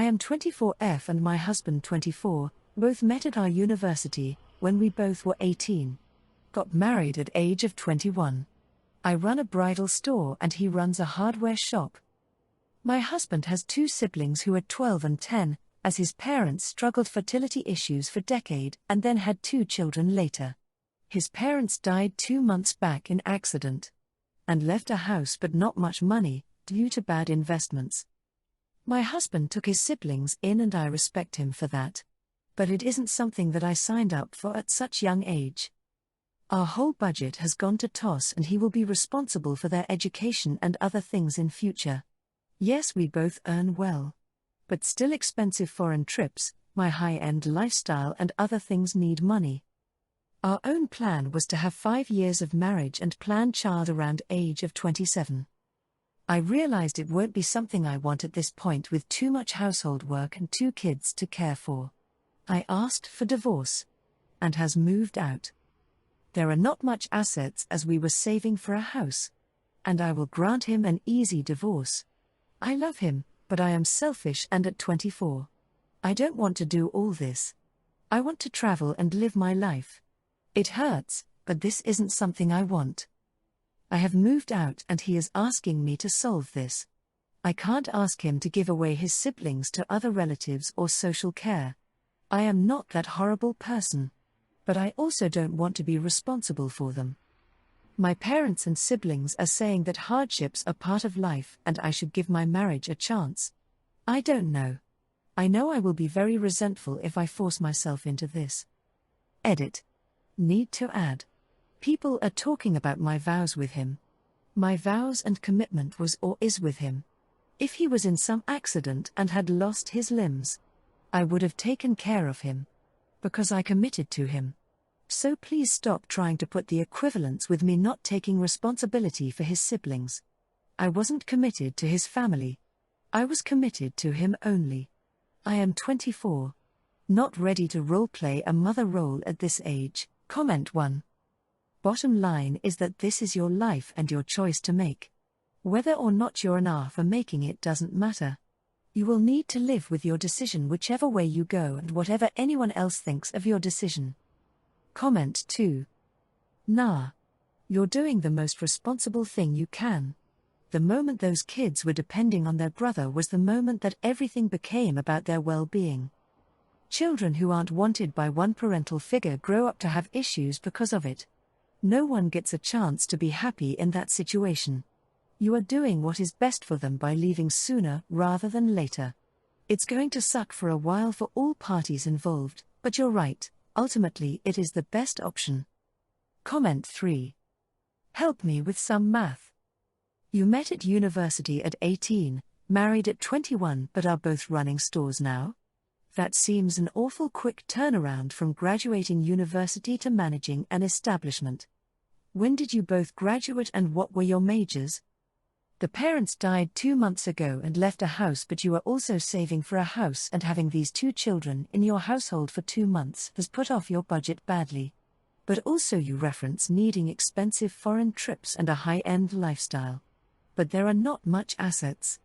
am 24F and my husband 24, both met at our university, when we both were 18. Got married at age of 21. I run a bridal store and he runs a hardware shop. My husband has 2 siblings who are 12 and 10, as his parents struggled fertility issues for decade and then had 2 children later. His parents died 2 months back in accident. And left a house but not much money, due to bad investments. My husband took his siblings in and I respect him for that. But it isn't something that I signed up for at such young age. Our whole budget has gone to toss and he will be responsible for their education and other things in future. Yes, we both earn well. But still expensive foreign trips, my high-end lifestyle and other things need money. Our own plan was to have 5 years of marriage and plan child around age of 27. I realized it won't be something I want at this point with too much household work and 2 kids to care for. I asked for divorce. And has moved out. There are not much assets as we were saving for a house. And I will grant him an easy divorce. I love him, but I am selfish and at 24. I don't want to do all this. I want to travel and live my life. It hurts, but this isn't something I want. I have moved out and he is asking me to solve this. I can't ask him to give away his siblings to other relatives or social care. I am not that horrible person. But I also don't want to be responsible for them. My parents and siblings are saying that hardships are part of life and I should give my marriage a chance. I don't know. I know I will be very resentful if I force myself into this. Edit. Need to add. People are talking about my vows with him. My vows and commitment was or is with him. If he was in some accident and had lost his limbs, I would have taken care of him. Because I committed to him. So please stop trying to put the equivalence with me not taking responsibility for his siblings. I wasn't committed to his family. I was committed to him only. I am 24. Not ready to role-play a mother role at this age. Comment 1. Bottom line is that this is your life and your choice to make. Whether or not you're an R for making it doesn't matter. You will need to live with your decision whichever way you go and whatever anyone else thinks of your decision. Comment 2. Nah. You're doing the most responsible thing you can. The moment those kids were depending on their brother was the moment that everything became about their well-being. Children who aren't wanted by one parental figure grow up to have issues because of it. No one gets a chance to be happy in that situation. You are doing what is best for them by leaving sooner rather than later. It's going to suck for a while for all parties involved, but you're right, ultimately it is the best option. Comment 3. Help me with some math. You met at university at 18, married at 21 but are both running stores now? That seems an awful quick turnaround from graduating university to managing an establishment. When did you both graduate and what were your majors? The parents died 2 months ago and left a house, but you are also saving for a house, and having these 2 children in your household for 2 months has put off your budget badly. But also you reference needing expensive foreign trips and a high-end lifestyle. But there are not much assets.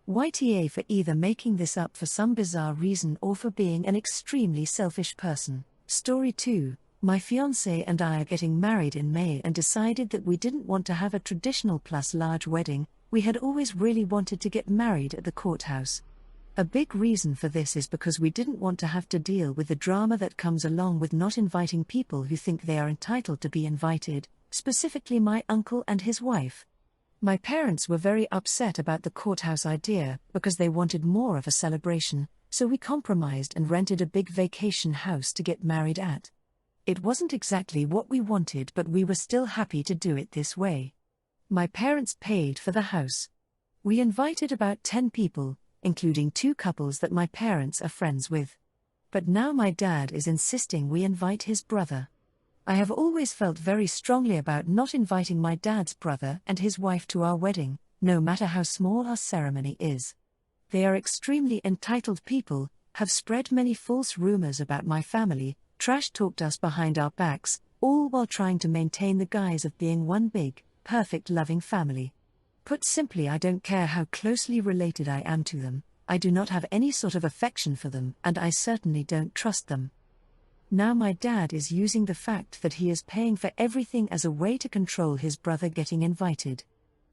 YTA for either making this up for some bizarre reason or for being an extremely selfish person. Story 2. My fiancé and I are getting married in May and decided that we didn't want to have a traditional plus large wedding. We had always really wanted to get married at the courthouse. A big reason for this is because we didn't want to have to deal with the drama that comes along with not inviting people who think they are entitled to be invited, specifically my uncle and his wife. My parents were very upset about the courthouse idea because they wanted more of a celebration, so we compromised and rented a big vacation house to get married at. It wasn't exactly what we wanted, but we were still happy to do it this way. My parents paid for the house. We invited about 10 people, including 2 couples that my parents are friends with. But now my dad is insisting we invite his brother. I have always felt very strongly about not inviting my dad's brother and his wife to our wedding, no matter how small our ceremony is. They are extremely entitled people, have spread many false rumors about my family, trash-talked us behind our backs, all while trying to maintain the guise of being one big, perfect loving family. Put simply, I don't care how closely related I am to them, I do not have any sort of affection for them, and I certainly don't trust them. Now my dad is using the fact that he is paying for everything as a way to control his brother getting invited.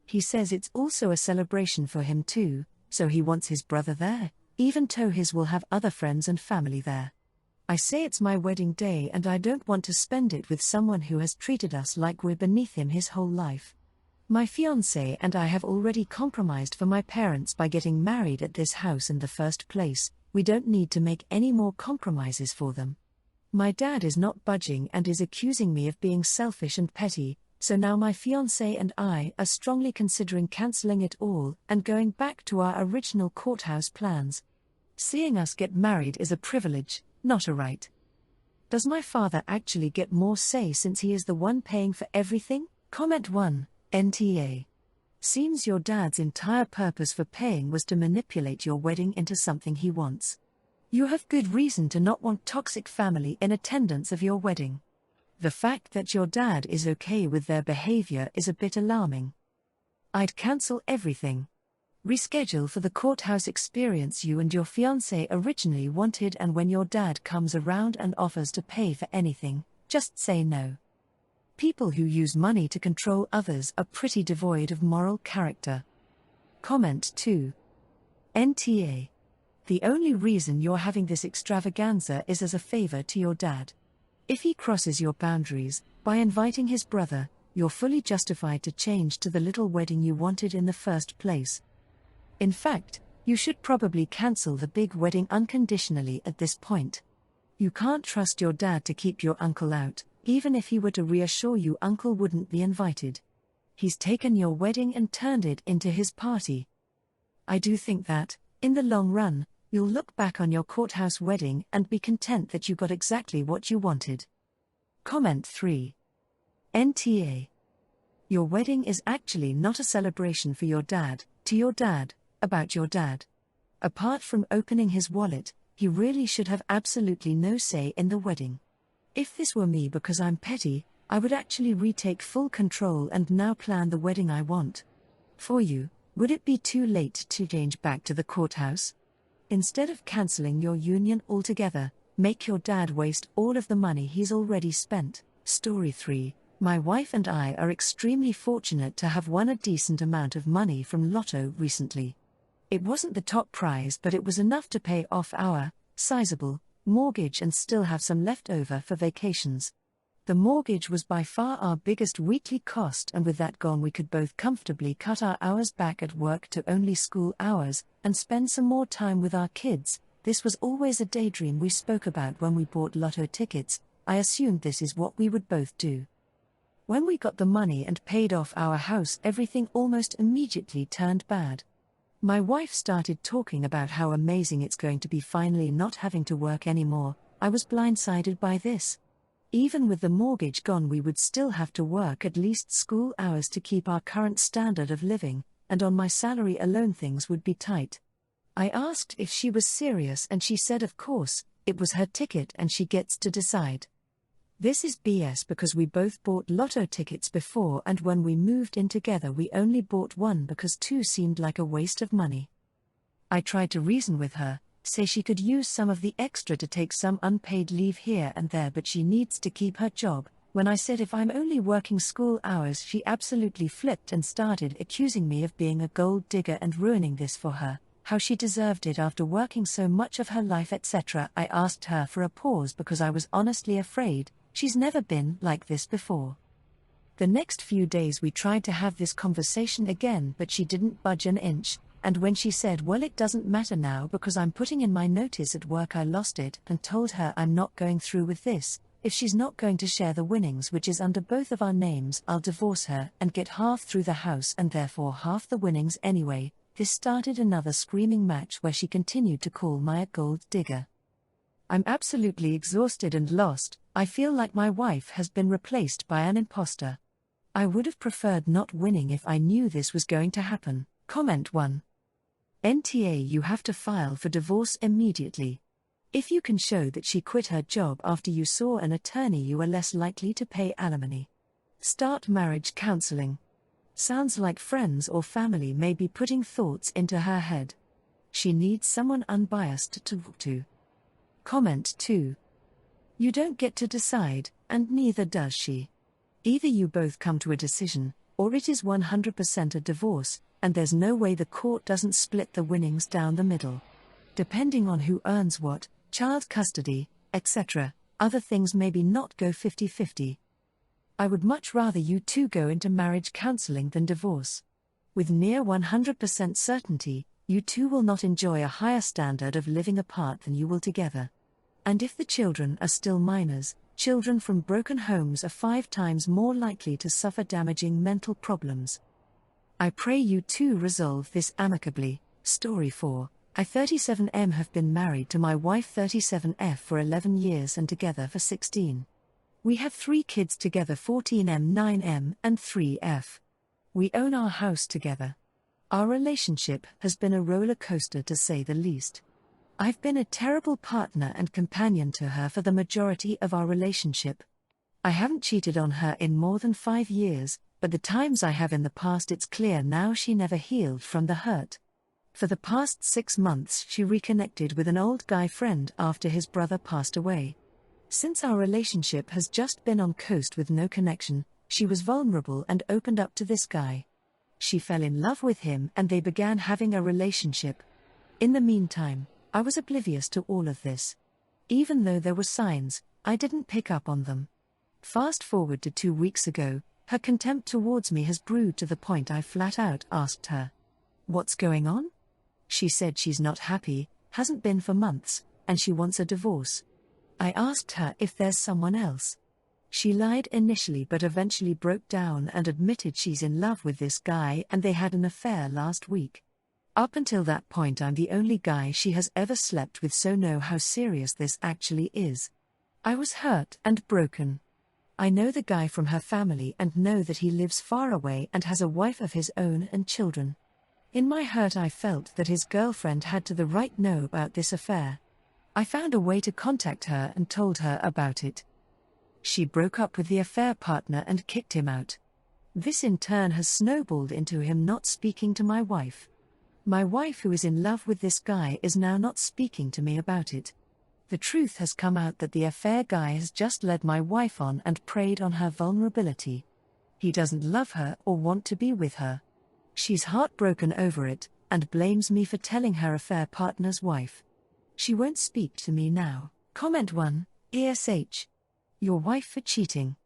He says it's also a celebration for him too, so he wants his brother there, even though his will have other friends and family there. I say it's my wedding day and I don't want to spend it with someone who has treated us like we're beneath him his whole life. My fiancé and I have already compromised for my parents by getting married at this house in the first place. We don't need to make any more compromises for them. My dad is not budging and is accusing me of being selfish and petty, so now my fiancé and I are strongly considering cancelling it all and going back to our original courthouse plans. Seeing us get married is a privilege, not a right. Does my father actually get more say since he is the one paying for everything? Comment 1, NTA. Seems your dad's entire purpose for paying was to manipulate your wedding into something he wants. You have good reason to not want toxic family in attendance of your wedding. The fact that your dad is okay with their behavior is a bit alarming. I'd cancel everything. Reschedule for the courthouse experience you and your fiancé originally wanted, and when your dad comes around and offers to pay for anything, just say no. People who use money to control others are pretty devoid of moral character. Comment 2. NTA. The only reason you're having this extravaganza is as a favor to your dad. If he crosses your boundaries, by inviting his brother, you're fully justified to change to the little wedding you wanted in the first place. In fact, you should probably cancel the big wedding unconditionally at this point. You can't trust your dad to keep your uncle out, even if he were to reassure you uncle wouldn't be invited. He's taken your wedding and turned it into his party. I do think that, in the long run, you'll look back on your courthouse wedding and be content that you got exactly what you wanted. Comment 3. NTA. Your wedding is actually not a celebration for your dad, to your dad, about your dad. Apart from opening his wallet, he really should have absolutely no say in the wedding. If this were me because I'm petty, I would actually retake full control and now plan the wedding I want. For you, would it be too late to change back to the courthouse? Instead of cancelling your union altogether, make your dad waste all of the money he's already spent. Story 3. My wife and I are extremely fortunate to have won a decent amount of money from Lotto recently. It wasn't the top prize, but it was enough to pay off our sizable mortgage and still have some left over for vacations. The mortgage was by far our biggest weekly cost, and with that gone we could both comfortably cut our hours back at work to only school hours, and spend some more time with our kids. This was always a daydream we spoke about when we bought Lotto tickets. I assumed this is what we would both do. When we got the money and paid off our house, everything almost immediately turned bad. My wife started talking about how amazing it's going to be finally not having to work anymore. I was blindsided by this. Even with the mortgage gone, we would still have to work at least school hours to keep our current standard of living, and on my salary alone things would be tight. I asked if she was serious and she said of course, it was her ticket and she gets to decide. This is BS because we both bought Lotto tickets before, and when we moved in together we only bought one because two seemed like a waste of money. I tried to reason with her, say she could use some of the extra to take some unpaid leave here and there, but she needs to keep her job. When I said if I'm only working school hours, she absolutely flipped and started accusing me of being a gold digger and ruining this for her, how she deserved it after working so much of her life, etc. I asked her for a pause because I was honestly afraid. She's never been like this before. The next few days we tried to have this conversation again, but she didn't budge an inch, and when she said, well, it doesn't matter now because I'm putting in my notice at work, I lost it and told her I'm not going through with this. If she's not going to share the winnings, which is under both of our names, I'll divorce her and get half through the house and therefore half the winnings anyway. This started another screaming match where she continued to call me a gold digger. I'm absolutely exhausted and lost. I feel like my wife has been replaced by an imposter. I would have preferred not winning if I knew this was going to happen. Comment 1. NTA. You have to file for divorce immediately. If you can show that she quit her job after you saw an attorney, you are less likely to pay alimony. Start marriage counseling. Sounds like friends or family may be putting thoughts into her head. She needs someone unbiased to talk to. Comment 2. You don't get to decide, and neither does she. Either you both come to a decision, or it is 100% a divorce, and there's no way the court doesn't split the winnings down the middle. Depending on who earns what, child custody, etc., other things maybe not go 50-50. I would much rather you two go into marriage counseling than divorce. With near 100% certainty, you two will not enjoy a higher standard of living apart than you will together. And if the children are still minors, children from broken homes are 5 times more likely to suffer damaging mental problems. I pray you two resolve this amicably. Story 4. I 37M have been married to my wife 37F for 11 years and together for 16. We have 3 kids together 14M, 9M, and 3F. We own our house together. Our relationship has been a roller coaster to say the least. I've been a terrible partner and companion to her for the majority of our relationship. I haven't cheated on her in more than 5 years, but the times I have in the past it's clear now she never healed from the hurt. For the past 6 months she reconnected with an old guy friend after his brother passed away. Since our relationship has just been on coast with no connection, she was vulnerable and opened up to this guy. She fell in love with him and they began having a relationship. In the meantime, I was oblivious to all of this. Even though there were signs, I didn't pick up on them. Fast forward to 2 weeks ago, her contempt towards me has brewed to the point I flat out asked her, "What's going on?" She said she's not happy, hasn't been for months, and she wants a divorce. I asked her if there's someone else. She lied initially but eventually broke down and admitted she's in love with this guy and they had an affair last week. Up until that point I'm the only guy she has ever slept with, so know how serious this actually is. I was hurt and broken. I know the guy from her family and know that he lives far away and has a wife of his own and children. In my hurt I felt that his girlfriend had to the right know about this affair. I found a way to contact her and told her about it. She broke up with the affair partner and kicked him out. This in turn has snowballed into him not speaking to my wife. My wife, who is in love with this guy, is now not speaking to me about it. The truth has come out that the affair guy has just led my wife on and preyed on her vulnerability. He doesn't love her or want to be with her. She's heartbroken over it, and blames me for telling her affair partner's wife. She won't speak to me now. Comment 1, ESH. Your wife for cheating.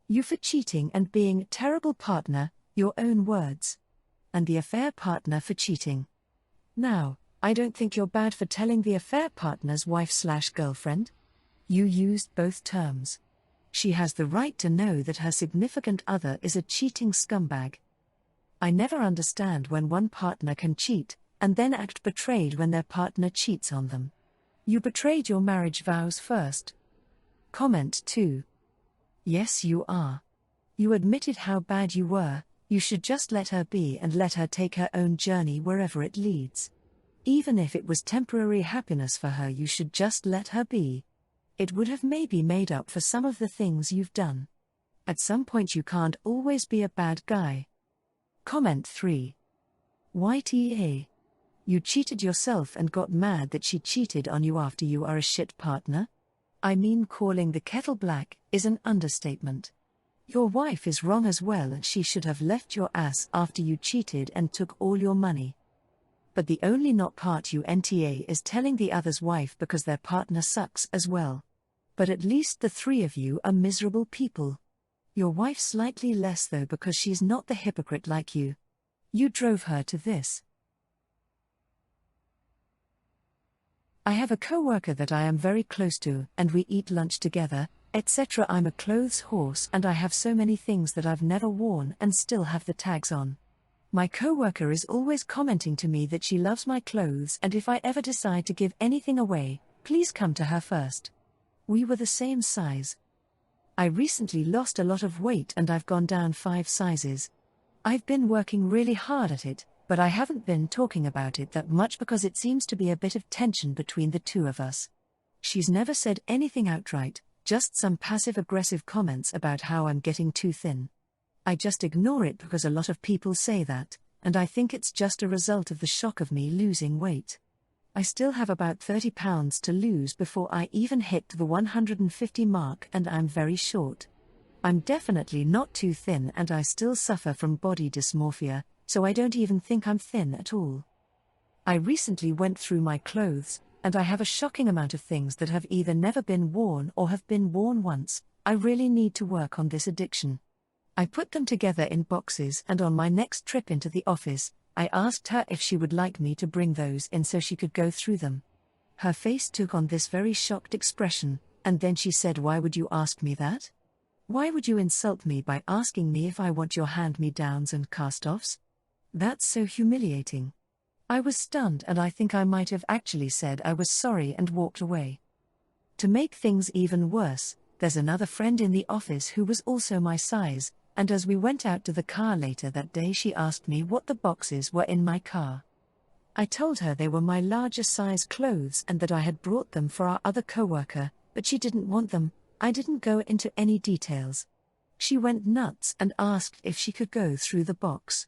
You for cheating and being a terrible partner, your own words. And the affair partner for cheating. Now, I don't think you're bad for telling the affair partner's wife/girlfriend. You used both terms. She has the right to know that her significant other is a cheating scumbag. I never understand when one partner can cheat, and then act betrayed when their partner cheats on them. You betrayed your marriage vows first. Comment 2. Yes, you are. You admitted how bad you were. You should just let her be and let her take her own journey wherever it leads. Even if it was temporary happiness for her, you should just let her be. It would have maybe made up for some of the things you've done. At some point you can't always be a bad guy. Comment 3. YTA. You cheated yourself and got mad that she cheated on you after you are a shit partner? I mean, calling the kettle black is an understatement. Your wife is wrong as well, and she should have left your ass after you cheated and took all your money. But the only not part you NTA is telling the other's wife because their partner sucks as well. But at least the 3 of you are miserable people. Your wife slightly less though, because she's not the hypocrite like you. You drove her to this. I have a co-worker that I am very close to, and we eat lunch together, etc. I'm a clothes horse and I have so many things that I've never worn and still have the tags on. My co-worker is always commenting to me that she loves my clothes, and if I ever decide to give anything away, please come to her first. We were the same size. I recently lost a lot of weight and I've gone down 5 sizes. I've been working really hard at it, but I haven't been talking about it that much because it seems to be a bit of tension between the 2 of us. She's never said anything outright, just some passive-aggressive comments about how I'm getting too thin. I just ignore it because a lot of people say that, and I think it's just a result of the shock of me losing weight. I still have about 30 pounds to lose before I even hit the 150 mark, and I'm very short. I'm definitely not too thin, and I still suffer from body dysmorphia, so I don't even think I'm thin at all. I recently went through my clothes, and I have a shocking amount of things that have either never been worn or have been worn once. I really need to work on this addiction. I put them together in boxes, and on my next trip into the office, I asked her if she would like me to bring those in so she could go through them. Her face took on this very shocked expression, and then she said, "Why would you ask me that? Why would you insult me by asking me if I want your hand-me-downs and cast-offs? That's so humiliating." I was stunned, and I think I might have actually said I was sorry and walked away. To make things even worse, there's another friend in the office who was also my size, and as we went out to the car later that day, she asked me what the boxes were in my car. I told her they were my larger size clothes and that I had brought them for our other coworker, but she didn't want them. I didn't go into any details. She went nuts and asked if she could go through the box.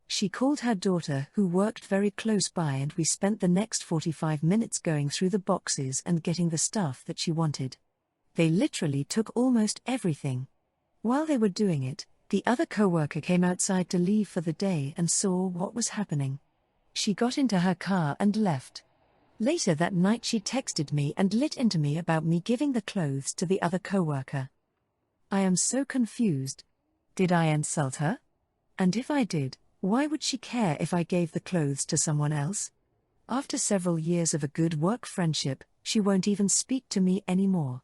She called her daughter, who worked very close by, and we spent the next 45 minutes going through the boxes and getting the stuff that she wanted. They literally took almost everything. While they were doing it, the other coworker came outside to leave for the day and saw what was happening. She got into her car and left. Later that night she texted me and lit into me about me giving the clothes to the other coworker. I am so confused. Did I insult her? And if I did, why would she care if I gave the clothes to someone else? After several years of a good work friendship, she won't even speak to me anymore.